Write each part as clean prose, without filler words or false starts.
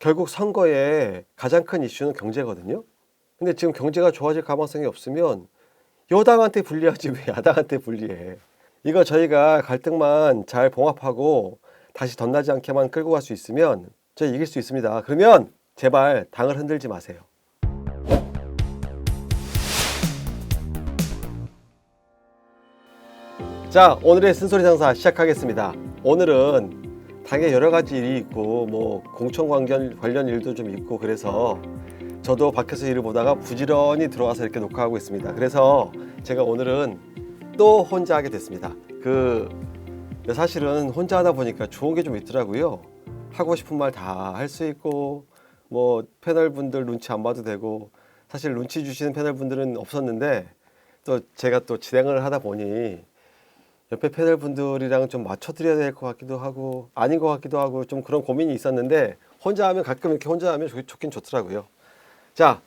결국 선거의 가장 큰 이슈는 경제거든요. 근데 지금 경제가 좋아질 가망성이 없으면 여당한테 불리하지 왜 야당한테 불리해. 이거 저희가 갈등만 잘 봉합하고 다시 덧나지 않게만 끌고 갈 수 있으면 저희 이길 수 있습니다. 그러면 제발 당을 흔들지 마세요. 자, 오늘의 쓴소리 상사 시작하겠습니다. 오늘은 당에 여러 가지 일이 있고 뭐 공천 관련 일도 좀 있고 그래서 저도 밖에서 일을 보다가 부지런히 들어와서 이렇게 녹화하고 있습니다. 그래서 제가 오늘은 또 혼자 하게 됐습니다. 사실은 혼자 하다 보니까 좋은 게 좀 있더라고요. 하고 싶은 말 다 할 수 있고 뭐 패널 분들 눈치 안 봐도 되고, 사실 눈치 주시는 패널 분들은 없었는데 또 제가 또 진행을 하다 보니 옆에 패널 분들이랑 좀 맞춰드려야 될 것 같기도 하고 아닌 것 같기도 하고 좀 그런 고민이 있었는데, 혼자 하면 가끔 이렇게 혼자 하면 좋긴 좋더라고요. 자,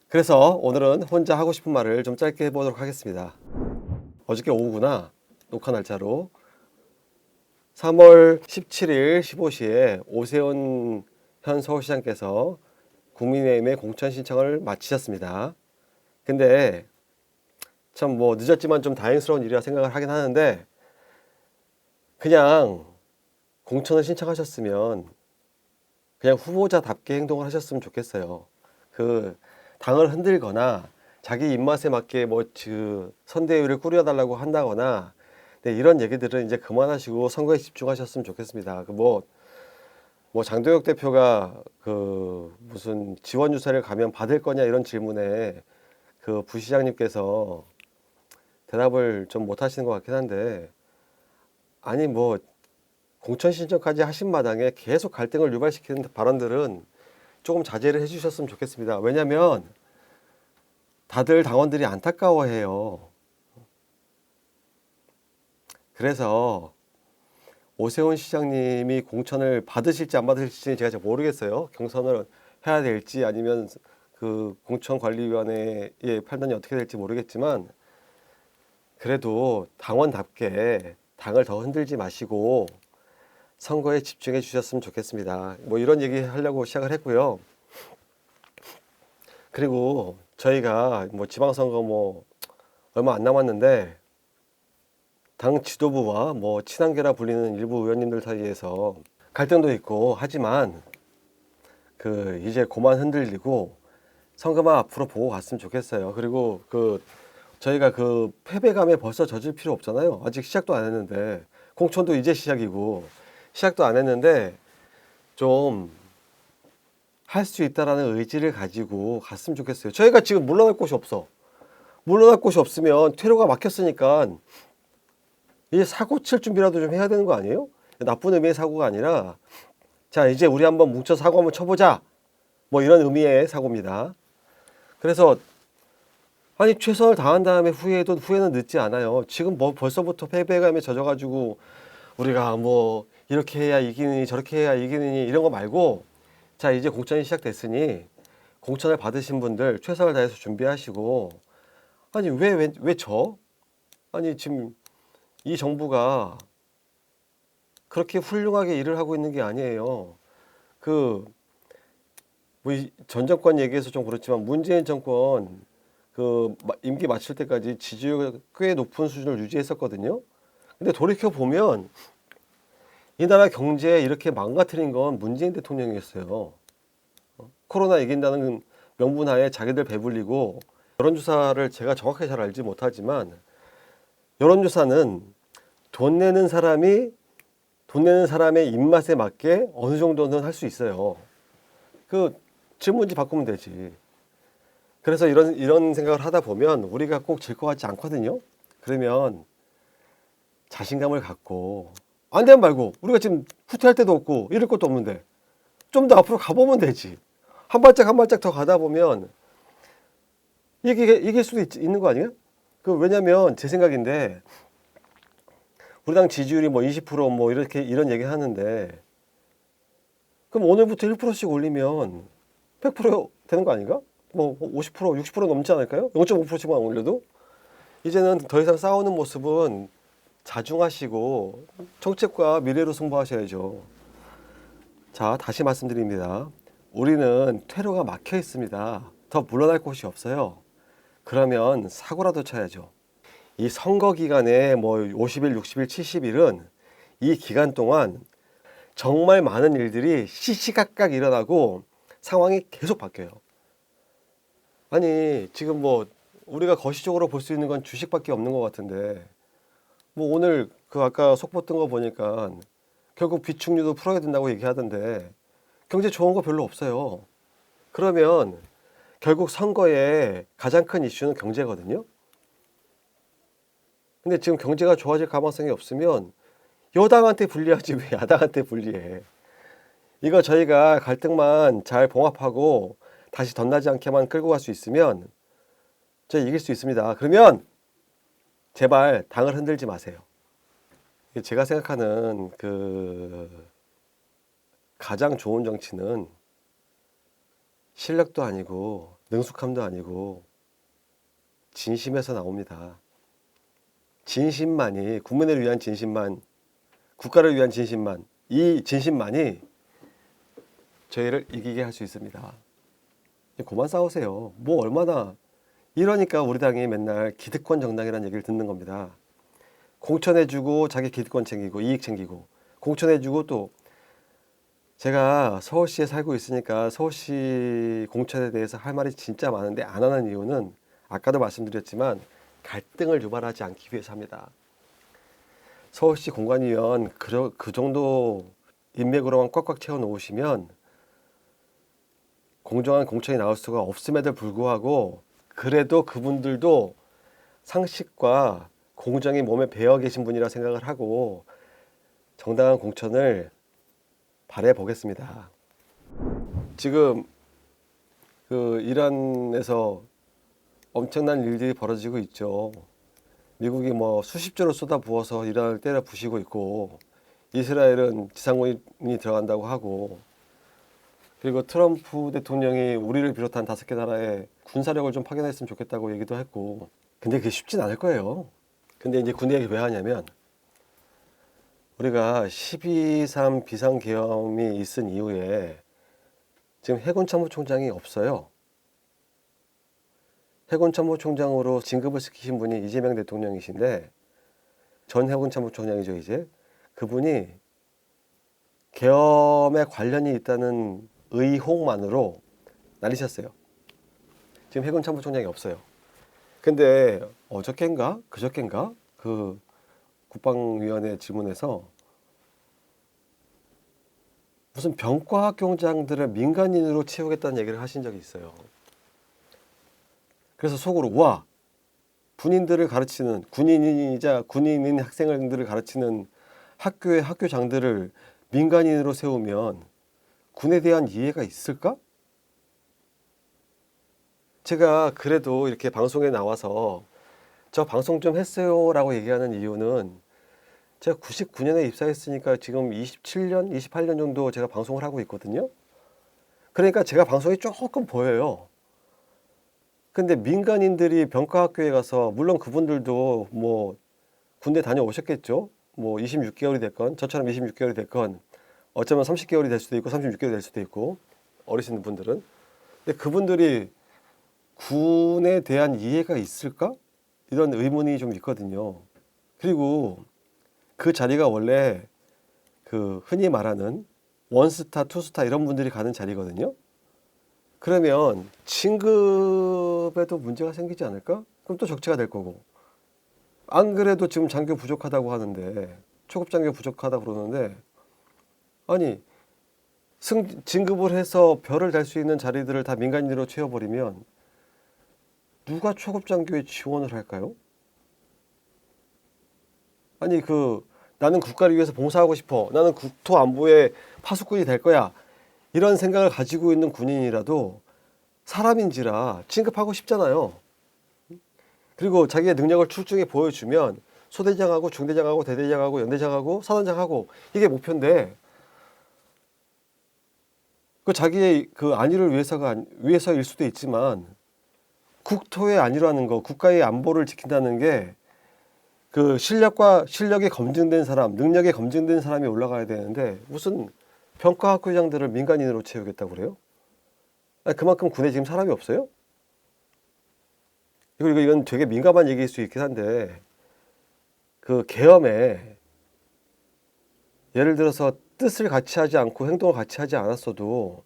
그래서 오늘은 혼자 하고 싶은 말을 좀 짧게 해보도록 하겠습니다. 어저께 오후구나, 녹화 날짜로 3월 17일 15시에 오세훈 현 서울시장께서 국민의힘의 공천 신청을 마치셨습니다. 근데 참 뭐 늦었지만 좀 다행스러운 일이라 생각을 하긴 하는데, 그냥 공천을 신청하셨으면 그냥 후보자답게 행동을 하셨으면 좋겠어요. 당을 흔들거나 자기 입맛에 맞게 뭐 선대위를 꾸려달라고 한다거나, 네, 이런 얘기들은 이제 그만하시고 선거에 집중하셨으면 좋겠습니다. 뭐 장도혁 대표가 무슨 지원 유세를 가면 받을 거냐 이런 질문에 부시장님께서 대답을 좀 못 하시는 것 같긴 한데, 아니 뭐 공천 신청까지 하신 마당에 계속 갈등을 유발시키는 발언들은 조금 자제를 해주셨으면 좋겠습니다. 왜냐하면 다들 당원들이 안타까워해요. 그래서 오세훈 시장님이 공천을 받으실지 안 받으실지는 제가 잘 모르겠어요. 경선을 해야 될지 아니면 공천관리위원회의 판단이 어떻게 될지 모르겠지만, 그래도 당원답게 당을 더 흔들지 마시고 선거에 집중해 주셨으면 좋겠습니다. 뭐 이런 얘기 하려고 시작을 했고요. 그리고 저희가 뭐 지방선거 뭐 얼마 안 남았는데, 당 지도부와 뭐 친한계라 불리는 일부 의원님들 사이에서 갈등도 있고 하지만 이제 그만 흔들리고 선거만 앞으로 보고 갔으면 좋겠어요. 그리고 저희가 패배감에 벌써 젖을 필요 없잖아요. 아직 시작도 안 했는데, 공천도 이제 시작이고 시작도 안 했는데 좀 할 수 있다라는 의지를 가지고 갔으면 좋겠어요. 저희가 지금 물러날 곳이 없어. 물러날 곳이 없으면 퇴로가 막혔으니까 이제 사고 칠 준비라도 좀 해야 되는 거 아니에요? 나쁜 의미의 사고가 아니라, 자 이제 우리 한번 뭉쳐 사고 한번 쳐보자, 뭐 이런 의미의 사고입니다. 그래서 아니 최선을 다한 다음에 후회는 늦지 않아요. 지금 뭐 벌써부터 패배감에 젖어가지고 우리가 뭐 이렇게 해야 이기느니 저렇게 해야 이기느니 이런 거 말고, 자 이제 공천이 시작됐으니 공천을 받으신 분들 최선을 다해서 준비하시고, 아니 왜 아니 지금 이 정부가 그렇게 훌륭하게 일을 하고 있는 게 아니에요. 뭐 전 정권 얘기해서 좀 그렇지만 문재인 정권 임기 마칠 때까지 지지율이 꽤 높은 수준을 유지했었거든요. 근데 돌이켜 보면 이 나라 경제 이렇게 망가뜨린 건 문재인 대통령이었어요. 코로나 이긴다는 명분하에 자기들 배불리고, 여론조사를 제가 정확하게 잘 알지 못하지만 여론조사는 돈 내는 사람의 입맛에 맞게 어느 정도는 할 수 있어요. 질문지 바꾸면 되지. 그래서 이런 생각을 하다 보면 우리가 꼭 질 것 같지 않거든요. 그러면 자신감을 갖고, 안 되면 말고, 우리가 지금 후퇴할 때도 없고 잃을 것도 없는데 좀 더 앞으로 가보면 되지. 한 발짝 한 발짝 더 가다 보면 이길 수도 있는 거 아니에요? 왜냐면 제 생각인데, 우리 당 지지율이 뭐 20% 이런 얘기 하는데, 그럼 오늘부터 1%씩 올리면 100% 되는 거 아닌가? 뭐 50%, 60% 넘지 않을까요? 0.5%씩만 올려도. 이제는 더 이상 싸우는 모습은 자중하시고 정책과 미래로 승부하셔야죠. 자, 다시 말씀드립니다. 우리는 퇴로가 막혀 있습니다. 더 물러날 곳이 없어요. 그러면 사고라도 쳐야죠. 이 선거 기간에 뭐 50일, 60일, 70일은 이 기간 동안 정말 많은 일들이 시시각각 일어나고 상황이 계속 바뀌어요. 아니, 지금 뭐 우리가 거시적으로 볼 수 있는 건 주식밖에 없는 것 같은데, 뭐 오늘 그 아까 속보 뜬 거 보니까 결국 비축류도 풀어야 된다고 얘기하던데 경제 좋은 거 별로 없어요. 그러면 결국 선거의 가장 큰 이슈는 경제거든요. 근데 지금 경제가 좋아질 가능성이 없으면 여당한테 불리하지 왜 야당한테 불리해. 이거 저희가 갈등만 잘 봉합하고 다시 덧나지 않게만 끌고 갈 수 있으면 저희 이길 수 있습니다. 그러면 제발 당을 흔들지 마세요. 제가 생각하는 그 가장 좋은 정치는 실력도 아니고 능숙함도 아니고 진심에서 나옵니다. 진심만이, 국민을 위한 진심만, 국가를 위한 진심만, 이 진심만이 저희를 이기게 할 수 있습니다. 그만 싸우세요. 뭐 얼마나, 이러니까 우리 당이 맨날 기득권 정당이라는 얘기를 듣는 겁니다. 공천해주고 자기 기득권 챙기고 이익 챙기고, 공천해주고, 또 제가 서울시에 살고 있으니까 서울시 공천에 대해서 할 말이 진짜 많은데 안 하는 이유는 아까도 말씀드렸지만 갈등을 유발하지 않기 위해서 합니다. 서울시 공관위원 그 정도 인맥으로만 꽉꽉 채워 놓으시면 공정한 공천이 나올 수가 없음에도 불구하고, 그래도 그분들도 상식과 공정이 몸에 배어 계신 분이라 생각을 하고 정당한 공천을 바래 보겠습니다. 지금 그 이란에서 엄청난 일들이 벌어지고 있죠. 미국이 뭐 수십조를 쏟아부어서 이란을 때려 부시고 있고, 이스라엘은 지상군이 들어간다고 하고, 그리고 트럼프 대통령이 우리를 비롯한 5개 나라의 군사력을 좀 파견했으면 좋겠다고 얘기도 했고, 근데 그게 쉽진 않을 거예요. 근데 이제 군대 얘기 왜 하냐면, 우리가 12.3 비상계엄이 있은 이후에 지금 해군참모총장이 없어요. 해군참모총장으로 진급을 시키신 분이 이재명 대통령이신데, 전 해군참모총장이죠 이제. 그분이 계엄에 관련이 있다는 의혹만으로 날리셨어요. 지금 해군참모총장이 없어요. 근데 어저께인가 그저께인가 그 국방위원회 질문에서 무슨 병과학경장들을 민간인으로 채우겠다는 얘기를 하신 적이 있어요. 그래서 속으로, 와, 군인들을 가르치는, 군인이자 군인인 학생들을 가르치는 학교의 학교장들을 민간인으로 세우면 군에 대한 이해가 있을까? 제가 그래도 이렇게 방송에 나와서 저 방송 좀 했어요 라고 얘기하는 이유는, 제가 99년에 입사했으니까 지금 27년, 28년 정도 제가 방송을 하고 있거든요. 그러니까 제가 방송이 조금 보여요. 근데 민간인들이 병과학교에 가서, 물론 그분들도 뭐 군대 다녀오셨겠죠. 뭐 26개월이 됐건, 저처럼 26개월이 됐건, 어쩌면 30개월이 될 수도 있고 36개월이 될 수도 있고, 어리신 분들은. 근데 그분들이 군에 대한 이해가 있을까? 이런 의문이 좀 있거든요. 그리고 그 자리가 원래 그 흔히 말하는 원스타, 투스타 이런 분들이 가는 자리거든요. 그러면 진급에도 문제가 생기지 않을까? 그럼 또 적체가 될 거고. 안 그래도 지금 장교 부족하다고 하는데, 초급 장교 부족하다고 그러는데, 아니 진급을 해서 별을 달 수 있는 자리들을 다 민간인으로 채워버리면 누가 초급 장교에 지원을 할까요? 아니 나는 국가를 위해서 봉사하고 싶어, 나는 국토 안보의 파수꾼이 될 거야, 이런 생각을 가지고 있는 군인이라도 사람인지라 진급하고 싶잖아요. 그리고 자기의 능력을 출중히 보여주면 소대장하고 중대장하고 대대장하고 연대장하고 사단장하고 이게 목표인데, 그 자기의 그 안위를 위해서일 수도 있지만, 국토의 안위라는 거, 국가의 안보를 지킨다는 게 그 실력이 검증된 사람, 능력이 검증된 사람이 올라가야 되는데, 무슨 평가학교장들을 민간인으로 채우겠다고 그래요? 아니, 그만큼 군에 지금 사람이 없어요? 이건 되게 민감한 얘기일 수 있긴 한데, 그 계엄에 예를 들어서 뜻을 같이 하지 않고 행동을 같이 하지 않았어도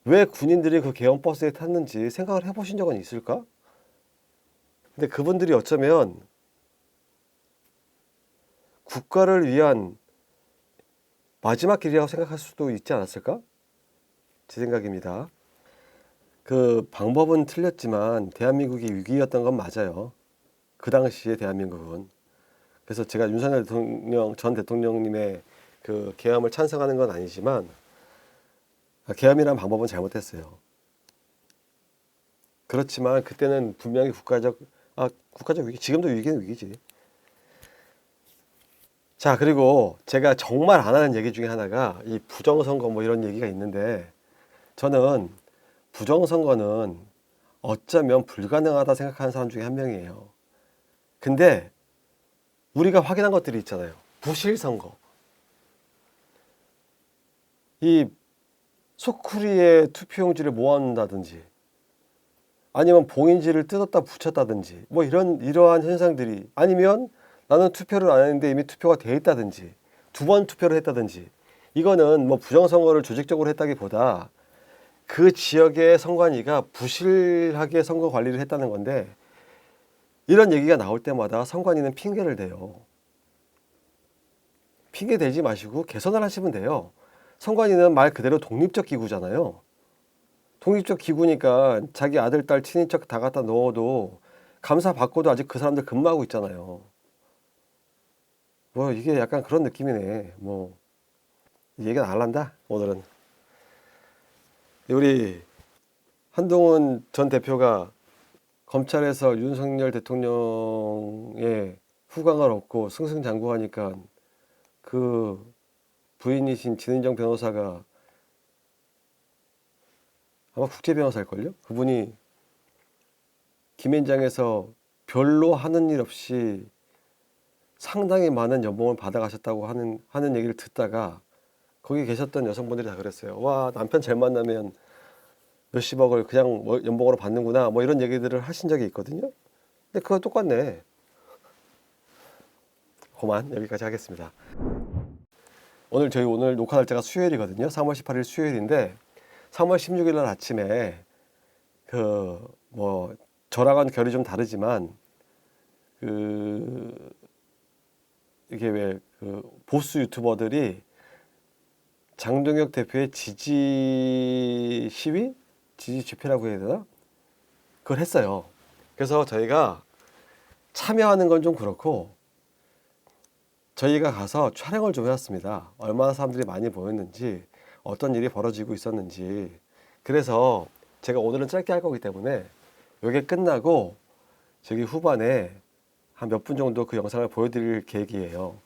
왜 군인들이 그 계엄 버스에 탔는지 생각을 해보신 적은 있을까? 근데 그분들이 어쩌면 국가를 위한 마지막 길이라고 생각할 수도 있지 않았을까? 제 생각입니다. 그 방법은 틀렸지만 대한민국이 위기였던 건 맞아요. 그 당시에 대한민국은. 그래서 제가 윤석열 대통령, 전 대통령님의 그 계엄을 찬성하는 건 아니지만 계엄이란 방법은 잘못했어요. 그렇지만 그때는 분명히 국가적 위기, 지금도 위기는 위기지. 자, 그리고 제가 정말 안 하는 얘기 중에 하나가 이 부정선거 뭐 이런 얘기가 있는데, 저는 부정선거는 어쩌면 불가능하다 생각하는 사람 중에 한 명이에요. 근데 우리가 확인한 것들이 있잖아요. 부실선거. 이 소쿠리에 투표용지를 모아놓는다든지 아니면 봉인지를 뜯었다 붙였다든지 뭐 이러한 현상들이, 아니면 나는 투표를 안 했는데 이미 투표가 돼 있다든지 2번 투표를 했다든지, 이거는 뭐 부정선거를 조직적으로 했다기보다 그 지역의 선관위가 부실하게 선거 관리를 했다는 건데, 이런 얘기가 나올 때마다 선관위는 핑계를 대요. 핑계 대지 마시고 개선을 하시면 돼요. 선관위는 말 그대로 독립적 기구잖아요. 독립적 기구니까 자기 아들, 딸, 친인척 다 갖다 넣어도 감사 받고도 아직 그 사람들 근무하고 있잖아요. 뭐 이게 약간 그런 느낌이네. 뭐 얘기는 안 한다 오늘은. 우리 한동훈 전 대표가 검찰에서 윤석열 대통령의 후광을 얻고 승승장구하니까 그 부인이신 진은정 변호사가 아마 국제 변호사일걸요? 그분이 김앤장에서 별로 하는 일 없이 상당히 많은 연봉을 받아가셨다고 하는 얘기를 듣다가 거기 계셨던 여성분들이 다 그랬어요. 와, 남편 잘 만나면 몇십억을 그냥 뭐 연봉으로 받는구나, 뭐 이런 얘기들을 하신 적이 있거든요. 근데 그거 똑같네. 그만 여기까지 하겠습니다. 오늘 녹화 날짜가 수요일이거든요. 3월 18일 수요일인데 3월 16일 날 아침에 그 뭐 저랑은 결이 좀 다르지만 그 이게 왜 그 보수 유튜버들이 장동혁 대표의 지지 시위? 지지 집회라고 해야 되나? 그걸 했어요. 그래서 저희가 참여하는 건 좀 그렇고 저희가 가서 촬영을 좀 해왔습니다. 얼마나 사람들이 많이 모였는지, 어떤 일이 벌어지고 있었는지. 그래서 제가 오늘은 짧게 할 거기 때문에 이게 끝나고 저기 후반에 한 몇 분 정도 그 영상을 보여드릴 계획이에요.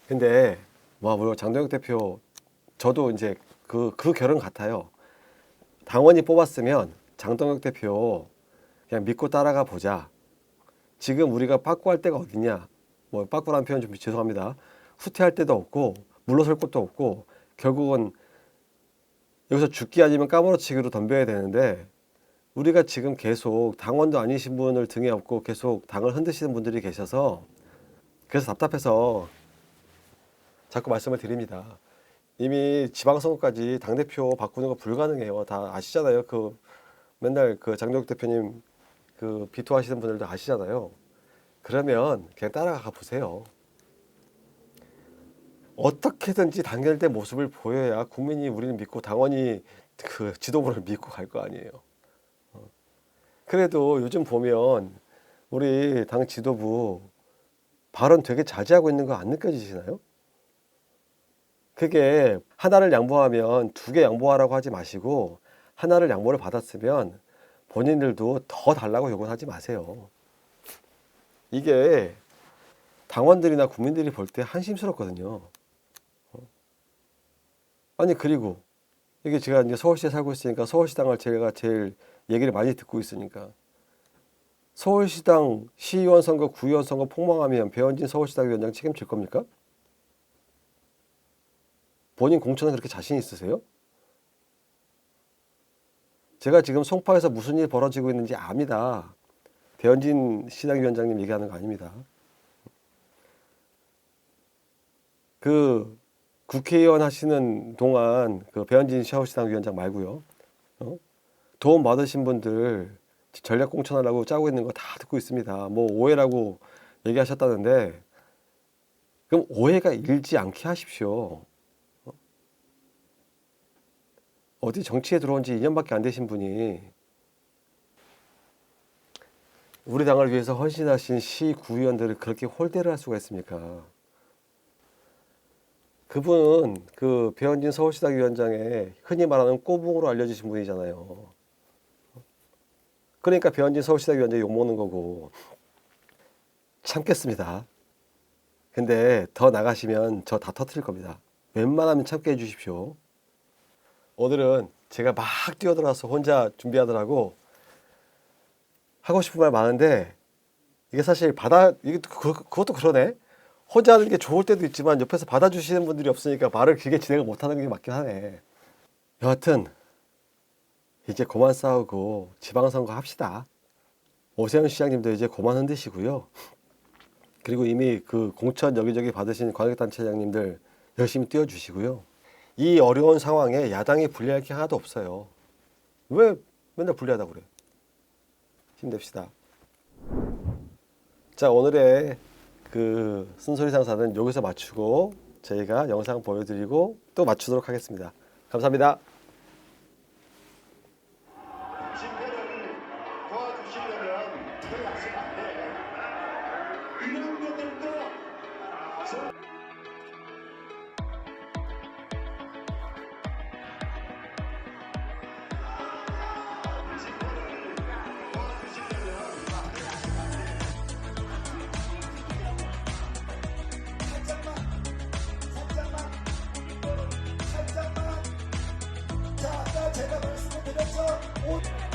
근데 물론 장동혁 대표, 저도 이제 그 결은 같아요. 당원이 뽑았으면 장동혁 대표 그냥 믿고 따라가 보자. 지금 우리가 빠꾸할 데가 어디냐? 뭐 빠꾸라는 표현 좀 죄송합니다. 후퇴할 데도 없고 물러설 곳도 없고 결국은 여기서 죽기 아니면 까무러치기로 덤벼야 되는데, 우리가 지금 계속 당원도 아니신 분을 등에 업고 계속 당을 흔드시는 분들이 계셔서 그래서 답답해서 자꾸 말씀을 드립니다. 이미 지방선거까지 당대표 바꾸는 거 불가능해요. 다 아시잖아요. 그 맨날 그 장동혁 대표님 그 비토하시는 분들도 아시잖아요. 그러면 그냥 따라가 보세요. 어떻게든지 단결된 모습을 보여야 국민이 우리를 믿고 당원이 그 지도부를 믿고 갈 거 아니에요. 그래도 요즘 보면 우리 당 지도부 발언 되게 자제하고 있는 거 안 느껴지시나요? 그게 하나를 양보하면 2개 양보하라고 하지 마시고, 하나를 양보를 받았으면 본인들도 더 달라고 요구는 하지 마세요. 이게 당원들이나 국민들이 볼 때 한심스럽거든요. 아니, 그리고 이게 제가 이제 서울시에 살고 있으니까 서울시당을 제가 제일 얘기를 많이 듣고 있으니까, 서울시당 시의원 선거, 구의원 선거 폭망하면 배현진 서울시당 위원장 책임질 겁니까? 본인 공천은 그렇게 자신 있으세요? 제가 지금 송파에서 무슨 일 벌어지고 있는지 압니다. 배현진 시당위원장님 얘기하는 거 아닙니다. 그 국회의원 하시는 동안 그 배현진 서울시당위원장 말고요. 도움 받으신 분들 전략 공천하려고 짜고 있는 거 다 듣고 있습니다. 뭐 오해라고 얘기하셨다는데 그럼 오해가 일지 않게 하십시오. 어디 정치에 들어온 지 2년밖에 안 되신 분이 우리 당을 위해서 헌신하신 시구의원들을 그렇게 홀대를 할 수가 있습니까? 그분은 그 배현진 서울시당 위원장의 흔히 말하는 꼬붕으로 알려주신 분이잖아요. 그러니까 배현진 서울시당 위원장이 욕먹는 거고. 참겠습니다. 근데 더 나가시면 저 다 터뜨릴 겁니다. 웬만하면 참게 해주십시오. 오늘은 제가 막 뛰어들어서 혼자 준비하더라고 하고 싶은 말 많은데 이게 사실 이게 그것도 그러네. 혼자 하는 게 좋을 때도 있지만 옆에서 받아주시는 분들이 없으니까 말을 길게 진행을 못하는 게 맞긴 하네. 여하튼 이제 그만 싸우고 지방선거 합시다. 오세훈 시장님도 이제 그만 흔드시고요. 그리고 이미 그 공천 여기저기 받으신 광역단체장님들 열심히 뛰어주시고요. 이 어려운 상황에 야당이 불리할 게 하나도 없어요. 왜 맨날 불리하다고 그래? 힘냅시다. 자, 오늘의 그 쓴소리상사는 여기서 맞추고 저희가 영상 보여드리고 또 맞추도록 하겠습니다. 감사합니다. 집회를 도와주시려면 들어가시면 안 돼. 이런 것들도 살짝만 자, 아까 제가 말씀을 드렸죠.